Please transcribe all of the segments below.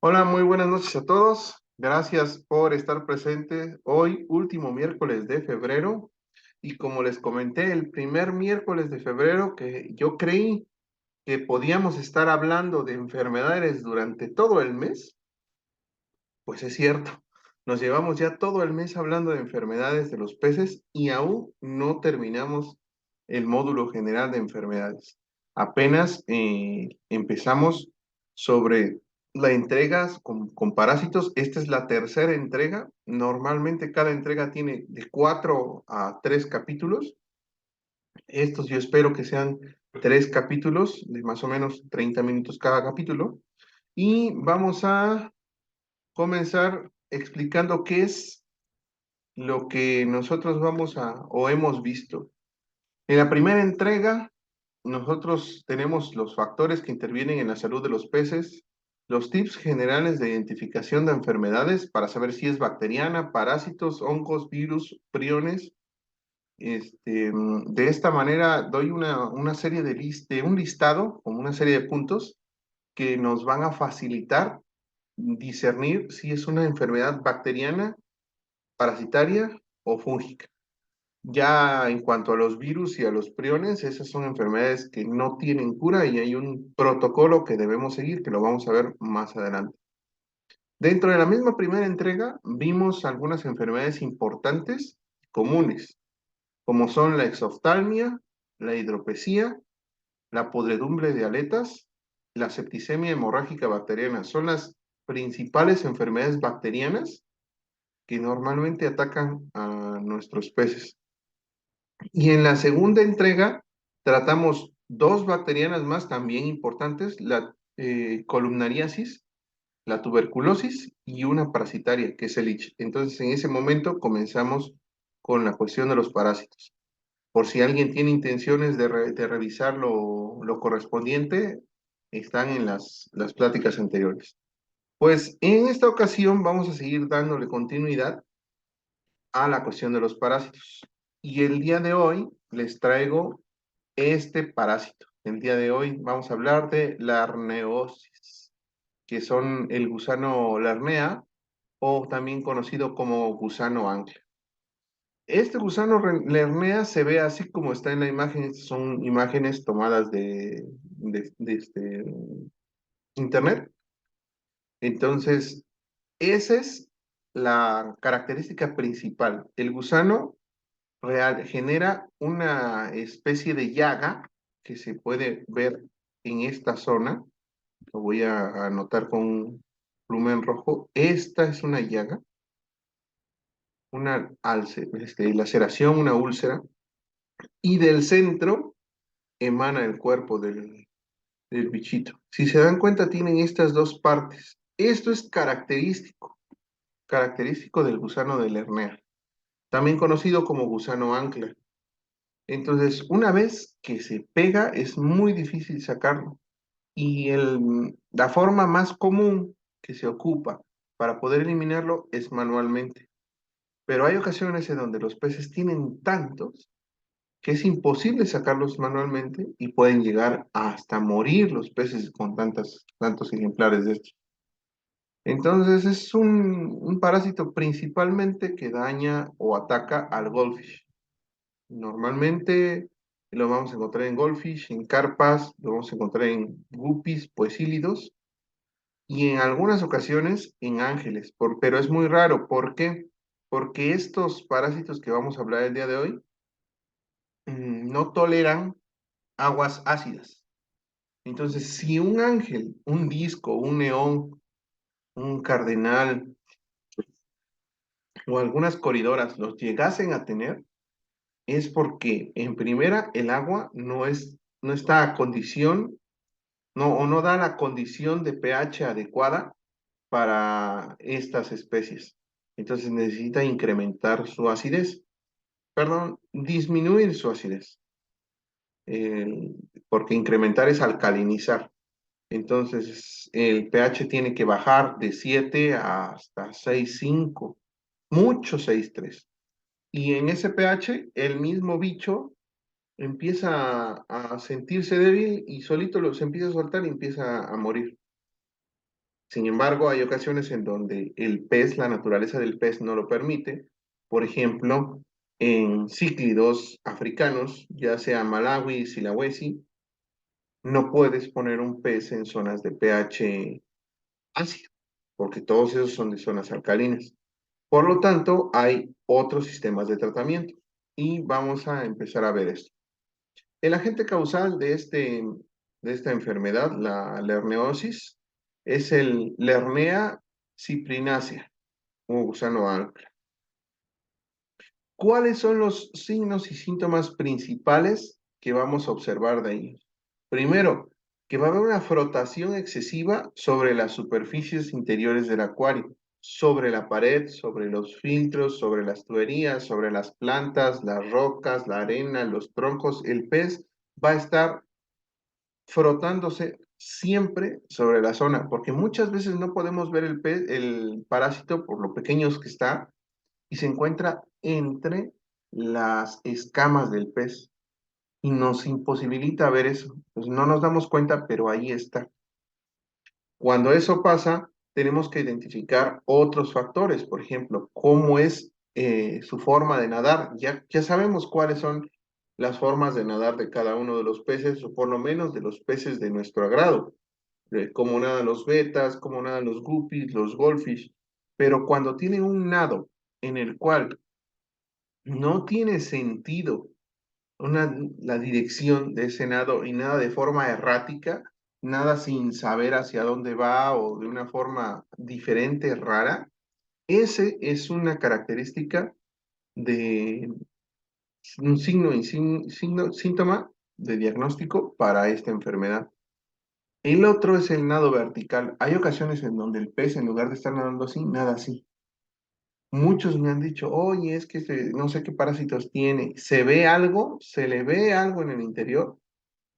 Hola, muy buenas noches a todos. Gracias por estar presentes hoy, último miércoles de febrero. Y como les comenté, el primer miércoles de febrero que yo creí que podíamos estar hablando de enfermedades durante todo el mes, pues es cierto. Nos llevamos ya todo el mes hablando de enfermedades de los peces y aún no terminamos el módulo general de enfermedades. Apenas empezamos sobre la entrega con parásitos. Esta es la tercera entrega. Normalmente cada entrega tiene de 4 a 3 capítulos. Estos yo espero que sean 3 capítulos de más o menos 30 minutos cada capítulo. Y vamos a comenzar explicando qué es lo que nosotros vamos a o hemos visto. En la primera entrega, nosotros tenemos los factores que intervienen en la salud de los peces, los tips generales de identificación de enfermedades para saber si es bacteriana, parásitos, hongos, virus, priones. De esta manera doy una serie de un listado, como una serie de puntos que nos van a facilitar discernir si es una enfermedad bacteriana, parasitaria o fúngica. Ya en cuanto a los virus y a los priones, esas son enfermedades que no tienen cura y hay un protocolo que debemos seguir, que lo vamos a ver más adelante. Dentro de la misma primera entrega, vimos algunas enfermedades importantes, comunes, como son la exoftalmia, la hidropesía, la podredumbre de aletas, la septicemia hemorrágica bacteriana. Son las principales enfermedades bacterianas que normalmente atacan a nuestros peces. Y en la segunda entrega tratamos dos bacterianas más también importantes, la columnariasis, la tuberculosis y una parasitaria, que es el ICH. Entonces, en ese momento comenzamos con la cuestión de los parásitos. Por si alguien tiene intenciones de revisar lo correspondiente, están en las pláticas anteriores. Pues en esta ocasión vamos a seguir dándole continuidad a la cuestión de los parásitos. Y el día de hoy les traigo este parásito. El día de hoy vamos a hablar de la arneosis, que son el gusano Lernea o también conocido como gusano ancla. Este gusano Lernea se ve así como está en la imagen, son imágenes tomadas de internet. Entonces, esa es la característica principal. El gusano genera una especie de llaga que se puede ver en esta zona. Lo voy a anotar con un plumen rojo. Esta es una llaga, una laceración, una úlcera, y del centro emana el cuerpo del bichito. Si se dan cuenta, tienen estas dos partes. Esto es característico del gusano de Lernea, también conocido como gusano ancla. Entonces, una vez que se pega, es muy difícil sacarlo. Y la forma más común que se ocupa para poder eliminarlo es manualmente. Pero hay ocasiones en donde los peces tienen tantos que es imposible sacarlos manualmente y pueden llegar hasta morir los peces con tantos ejemplares de estos. Entonces es un parásito principalmente que daña o ataca al goldfish. Normalmente lo vamos a encontrar en goldfish, en carpas, lo vamos a encontrar en guppies, poecílidos y en algunas ocasiones en ángeles, pero es muy raro. ¿Por qué? Porque estos parásitos que vamos a hablar el día de hoy no toleran aguas ácidas. Entonces, si un ángel, un disco, un neón, un cardenal o algunas coridoras los llegasen a tener, es porque en primera el agua no está a condición, no, o no da la condición de pH adecuada para estas especies. Entonces necesita incrementar su acidez, perdón, disminuir su acidez, eh, porque incrementar es alcalinizar. Entonces el pH tiene que bajar de 7 hasta 6,5, mucho 6,3. Y en ese pH el mismo bicho empieza a sentirse débil y solito se empieza a soltar y empieza a morir. Sin embargo, hay ocasiones en donde el pez, la naturaleza del pez no lo permite. Por ejemplo, en cíclidos africanos, ya sea Malawi, Sulawesi, no puedes poner un pez en zonas de pH ácido, porque todos esos son de zonas alcalinas. Por lo tanto, hay otros sistemas de tratamiento y vamos a empezar a ver esto. El agente causal de esta enfermedad, la lerneosis, es el Lernea cyprinacea, un gusano ancla. ¿Cuáles son los signos y síntomas principales que vamos a observar de ellos? Primero, que va a haber una frotación excesiva sobre las superficies interiores del acuario, sobre la pared, sobre los filtros, sobre las tuberías, sobre las plantas, las rocas, la arena, los troncos. El pez va a estar frotándose siempre sobre la zona, porque muchas veces no podemos ver el pez, el parásito por lo pequeños que está y se encuentra entre las escamas del pez y nos imposibilita ver eso. Pues no nos damos cuenta, pero ahí está. Cuando eso pasa, tenemos que identificar otros factores, por ejemplo, cómo es su forma de nadar. Ya sabemos cuáles son las formas de nadar de cada uno de los peces, o por lo menos de los peces de nuestro agrado, cómo nadan los betas, cómo nadan los guppies, los goldfish, pero cuando tienen un nado en el cual no tiene sentido la dirección de ese nado y nada de forma errática, nada sin saber hacia dónde va o de una forma diferente, rara. Ese es una característica de un signo y síntoma de diagnóstico para esta enfermedad. El otro es el nado vertical. Hay ocasiones en donde el pez, en lugar de estar nadando así, nada así. Muchos me han dicho, oye, es que no sé qué parásitos tiene. ¿Se ve algo? ¿Se le ve algo en el interior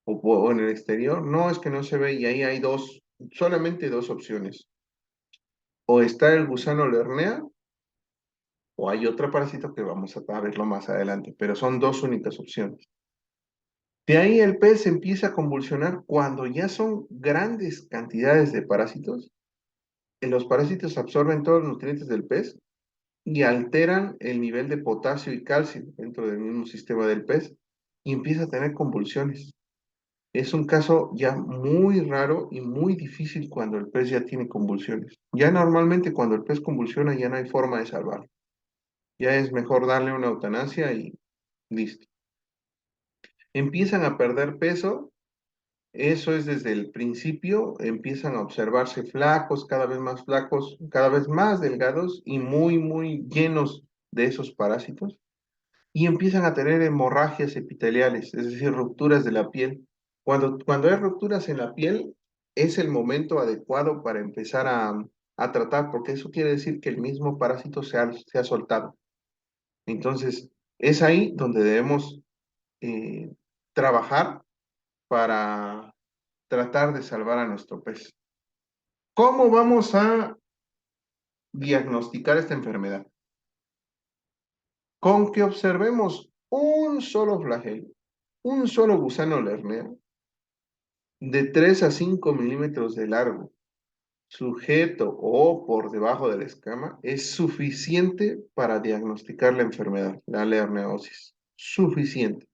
o en el exterior? No, es que no se ve y ahí hay solamente dos opciones. O está el gusano Lernea o hay otro parásito que vamos a verlo más adelante, pero son dos únicas opciones. De ahí el pez empieza a convulsionar cuando ya son grandes cantidades de parásitos. Los parásitos absorben todos los nutrientes del pez y alteran el nivel de potasio y calcio dentro del mismo sistema del pez y empieza a tener convulsiones. Es un caso ya muy raro y muy difícil cuando el pez ya tiene convulsiones. Ya normalmente cuando el pez convulsiona ya no hay forma de salvarlo. Ya es mejor darle una eutanasia y listo. Empiezan a perder peso, eso es desde el principio, empiezan a observarse flacos, cada vez más delgados y muy llenos de esos parásitos y empiezan a tener hemorragias epiteliales, es decir, rupturas de la piel. Cuando hay rupturas en la piel, es el momento adecuado para empezar a tratar, porque eso quiere decir que el mismo parásito se ha soltado. Entonces, es ahí donde debemos eh, trabajar para tratar de salvar a nuestro pez. ¿Cómo vamos a diagnosticar esta enfermedad? Con que observemos un solo flagelo, un solo gusano Lernea, de 3 a 5 milímetros de largo, sujeto o por debajo de la escama, es suficiente para diagnosticar la enfermedad, la lerneosis. Suficiente.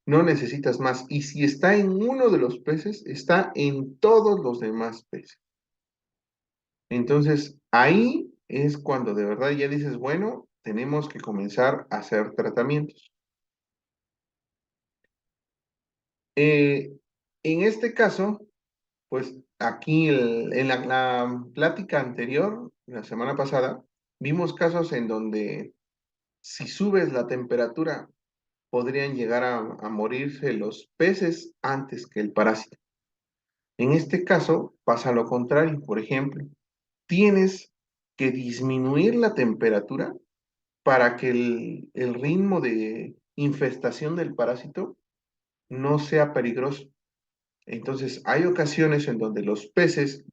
No necesitas más. Y si está en uno de los peces, está en todos los demás peces. Entonces, ahí es cuando de verdad ya dices, bueno, tenemos que comenzar a hacer tratamientos. Eh, en este caso, pues aquí en la plática anterior, la semana pasada, vimos casos en donde si subes la temperatura podrían llegar a morirse los peces antes que el parásito. En este caso pasa lo contrario. Por ejemplo, tienes que disminuir la temperatura para que el ritmo de infestación del parásito no sea peligroso. Entonces, hay ocasiones en donde los peces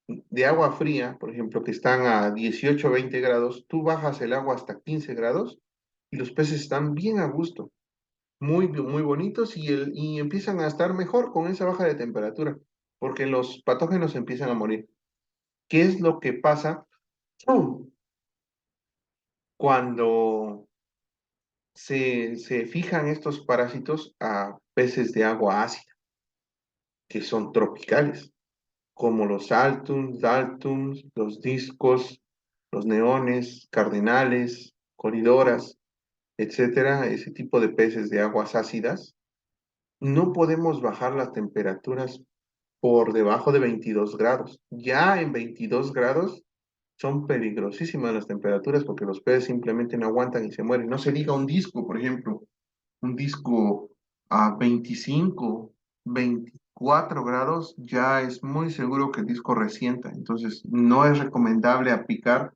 de agua fría, por ejemplo, que están a 18 o 20 grados, tú bajas el agua hasta 15 grados y los peces están bien a gusto, muy bonitos y empiezan a estar mejor con esa baja de temperatura, porque los patógenos empiezan a morir. ¿Qué es lo que pasa cuando se fijan estos parásitos a peces de agua ácida, que son tropicales, como los altums, daltums, los discos, los neones, cardenales, coridoras, etcétera, ese tipo de peces de aguas ácidas? No podemos bajar las temperaturas por debajo de 22 grados. Ya en 22 grados son peligrosísimas las temperaturas porque los peces simplemente no aguantan y se mueren. No se diga un disco, por ejemplo, un disco a 25, 24 grados, ya es muy seguro que el disco resienta. Entonces, no es recomendable aplicar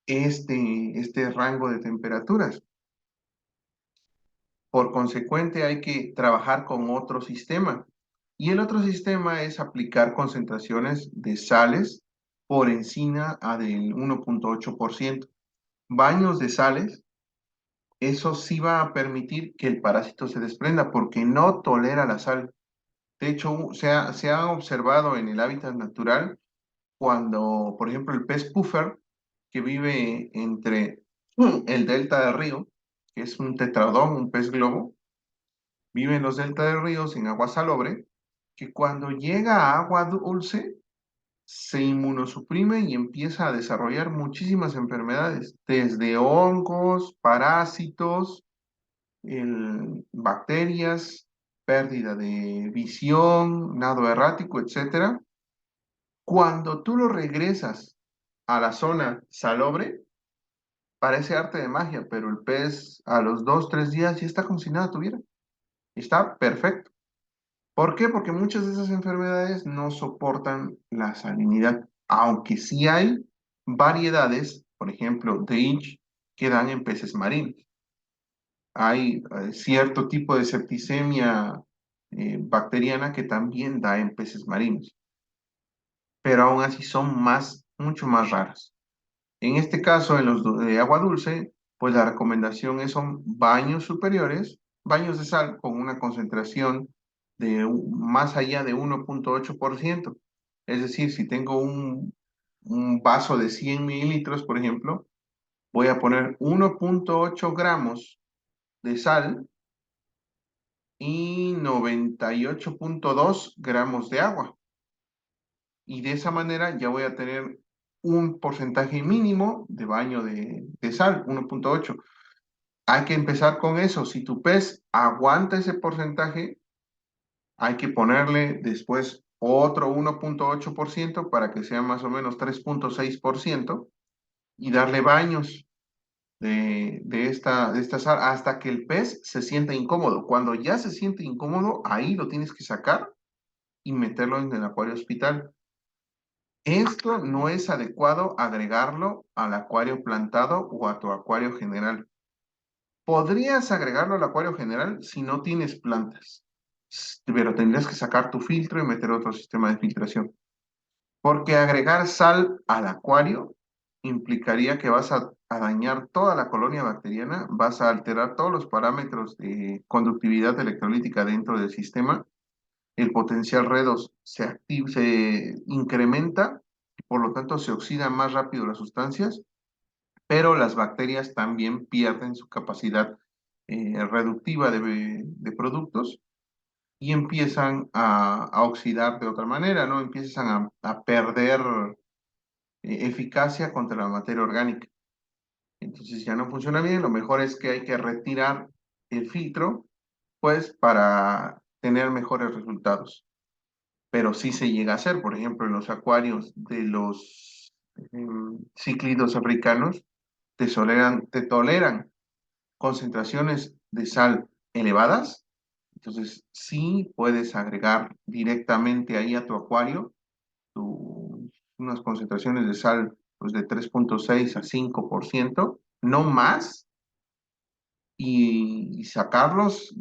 este rango de temperaturas. Por consecuente, hay que trabajar con otro sistema. Y el otro sistema es aplicar concentraciones de sales por encima del 1,8%. Baños de sales, eso sí va a permitir que el parásito se desprenda porque no tolera la sal. De hecho, se ha observado en el hábitat natural cuando, por ejemplo, el pez puffer, que vive entre el delta del río, que es un tetradón, un pez globo, vive en los deltas de ríos en agua salobre, que cuando llega a agua dulce se inmunosuprime y empieza a desarrollar muchísimas enfermedades, desde hongos, parásitos, bacterias, pérdida de visión, nado errático, etcétera. Cuando tú lo regresas a la zona salobre, parece arte de magia, pero el pez a los 2, 3 días ya está como si nada tuviera. Está perfecto. ¿Por qué? Porque muchas de esas enfermedades no soportan la salinidad, aunque sí hay variedades, por ejemplo, DINCH, que dan en peces marinos. Hay cierto tipo de septicemia bacteriana que también da en peces marinos, pero aún así son mucho más raras. En este caso, en los de agua dulce, pues la recomendación son baños superiores, baños de sal con una concentración de más allá de 1,8%. Es decir, si tengo un vaso de 100 mililitros, por ejemplo, voy a poner 1,8 gramos de sal y 98,2 gramos de agua. Y de esa manera ya voy a tener un porcentaje mínimo de baño de sal, 1,8. Hay que empezar con eso. Si tu pez aguanta ese porcentaje, hay que ponerle después otro 1,8% para que sea más o menos 3,6% y darle baños de esta sal hasta que el pez se sienta incómodo. Cuando ya se siente incómodo, ahí lo tienes que sacar y meterlo en el acuario hospital. Esto no es adecuado agregarlo al acuario plantado o a tu acuario general. Podrías agregarlo al acuario general si no tienes plantas, pero tendrías que sacar tu filtro y meter otro sistema de filtración. Porque agregar sal al acuario implicaría que vas a dañar toda la colonia bacteriana, vas a alterar todos los parámetros de conductividad electrolítica dentro del sistema, el potencial redox se incrementa, y por lo tanto se oxidan más rápido las sustancias, pero las bacterias también pierden su capacidad reductiva de productos y empiezan a oxidar de otra manera, ¿no? Empiezan a perder eficacia contra la materia orgánica. Entonces ya no funciona bien, lo mejor es que hay que retirar el filtro, pues para tener mejores resultados. Pero sí se llega a hacer, por ejemplo, en los acuarios de los cíclidos africanos, te toleran concentraciones de sal elevadas, entonces sí puedes agregar directamente ahí a tu acuario unas concentraciones de sal pues, de 3,6 a 5%, no más, y sacarlos,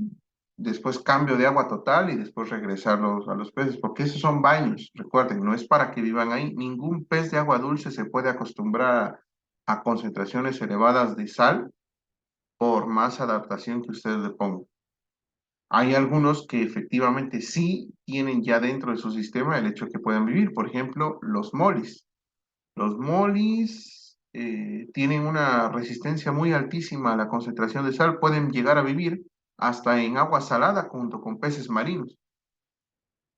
después cambio de agua total y después regresarlos a los peces, porque esos son baños, recuerden, no es para que vivan ahí. Ningún pez de agua dulce se puede acostumbrar a concentraciones elevadas de sal por más adaptación que ustedes le pongan. Hay algunos que efectivamente sí tienen ya dentro de su sistema el hecho de que puedan vivir, por ejemplo, los molis. Los molis tienen una resistencia muy altísima a la concentración de sal, pueden llegar a vivir hasta en agua salada junto con peces marinos.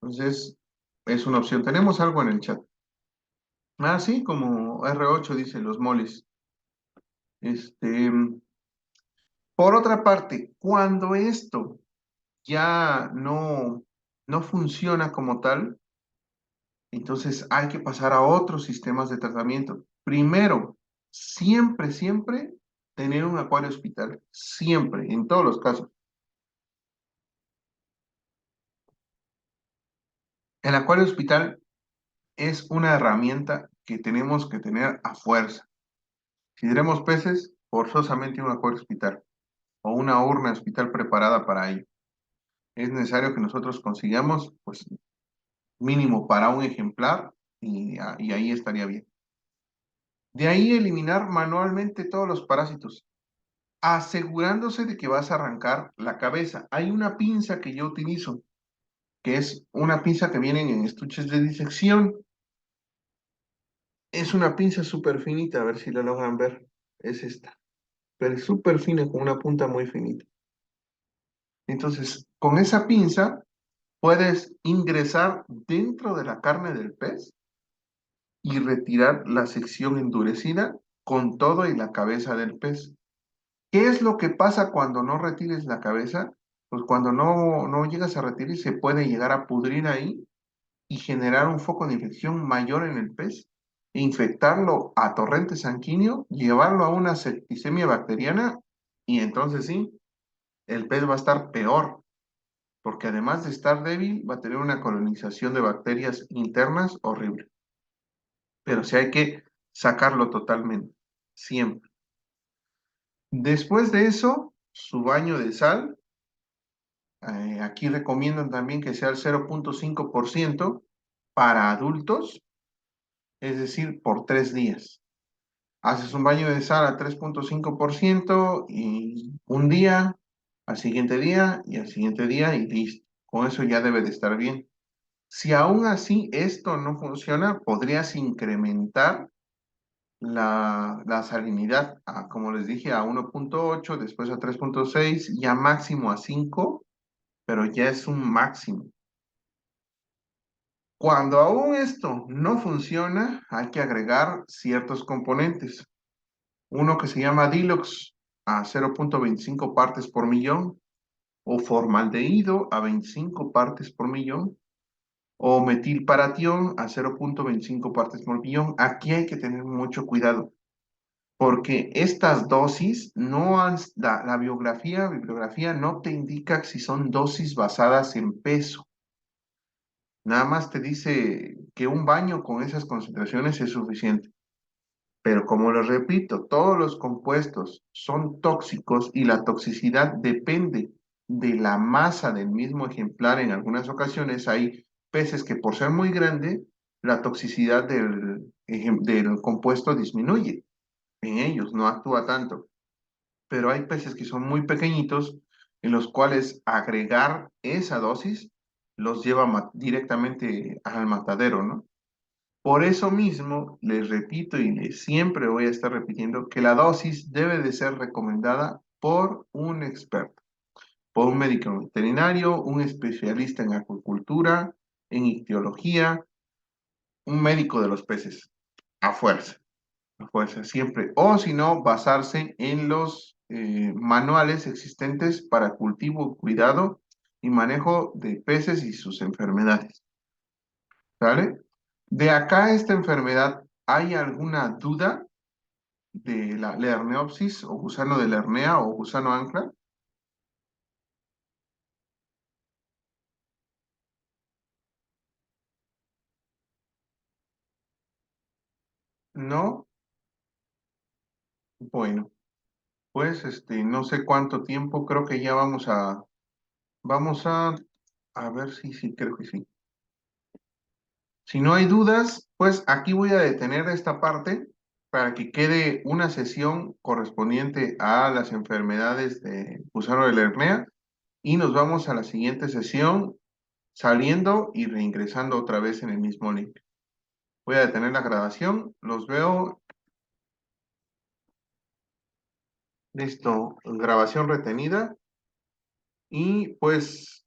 Entonces, es una opción. Tenemos algo en el chat. Ah, sí, como R8 dice los molis. Este, por otra parte, cuando esto ya no funciona como tal, entonces hay que pasar a otros sistemas de tratamiento. Primero, siempre tener un acuario hospital. Siempre, en todos los casos. El acuario hospital es una herramienta que tenemos que tener a fuerza. Si tenemos peces, forzosamente un acuario hospital o una urna hospital preparada para ello. Es necesario que nosotros consigamos, pues, mínimo para un ejemplar y ahí estaría bien. De ahí eliminar manualmente todos los parásitos, asegurándose de que vas a arrancar la cabeza. Hay una pinza que yo utilizo, que es una pinza que viene en estuches de disección. Es una pinza súper finita, a ver si la logran ver. Es esta, pero es súper fina con una punta muy finita. Entonces, con esa pinza puedes ingresar dentro de la carne del pez y retirar la sección endurecida con todo y la cabeza del pez. ¿Qué es lo que pasa cuando no retires la cabeza? Pues cuando no llegas a retirar, se puede llegar a pudrir ahí y generar un foco de infección mayor en el pez, e infectarlo a torrente sanguíneo, llevarlo a una septicemia bacteriana y entonces sí, el pez va a estar peor, porque además de estar débil, va a tener una colonización de bacterias internas horrible. Pero sí hay que sacarlo totalmente, siempre. Después de eso, su baño de sal. Aquí recomiendan también que sea el 0,5% para adultos, es decir, por 3 días. Haces un baño de sal a 3,5% y un día, al siguiente día y al siguiente día y listo. Con eso ya debe de estar bien. Si aún así esto no funciona, podrías incrementar la salinidad, como les dije, a 1,8, después a 3,6, ya máximo a 5, pero ya es un máximo. Cuando aún esto no funciona, hay que agregar ciertos componentes. Uno que se llama Dilox a 0,25 partes por millón, o formaldehído a 25 partes por millón, o metilparatión a 0,25 partes por millón. Aquí hay que tener mucho cuidado, porque estas dosis no han, la bibliografía no te indica si son dosis basadas en peso. Nada más te dice que un baño con esas concentraciones es suficiente. Pero como les repito, todos los compuestos son tóxicos y la toxicidad depende de la masa del mismo ejemplar. En algunas ocasiones hay peces que por ser muy grande, la toxicidad del compuesto disminuye. En ellos no actúa tanto. Pero hay peces que son muy pequeñitos en los cuales agregar esa dosis los lleva directamente al matadero, ¿no? Por eso mismo, les repito y les siempre voy a estar repitiendo que la dosis debe de ser recomendada por un experto, por un médico veterinario, un especialista en acuicultura, en ictiología, un médico de los peces, a fuerza, a fuerza, siempre. O si no, basarse en los manuales existentes para cultivo, cuidado y manejo de peces y sus enfermedades. ¿Sale? De acá esta enfermedad, ¿hay alguna duda de la Learneopsis o gusano de Lernea o gusano ancla? No. Bueno, pues no sé cuánto tiempo, creo que ya vamos a ver si sí, creo que sí. Si no hay dudas, pues aquí voy a detener esta parte para que quede una sesión correspondiente a las enfermedades de gusano de Lernea y nos vamos a la siguiente sesión saliendo y reingresando otra vez en el mismo link. Voy a detener la grabación, los veo. Listo, grabación retenida. Y pues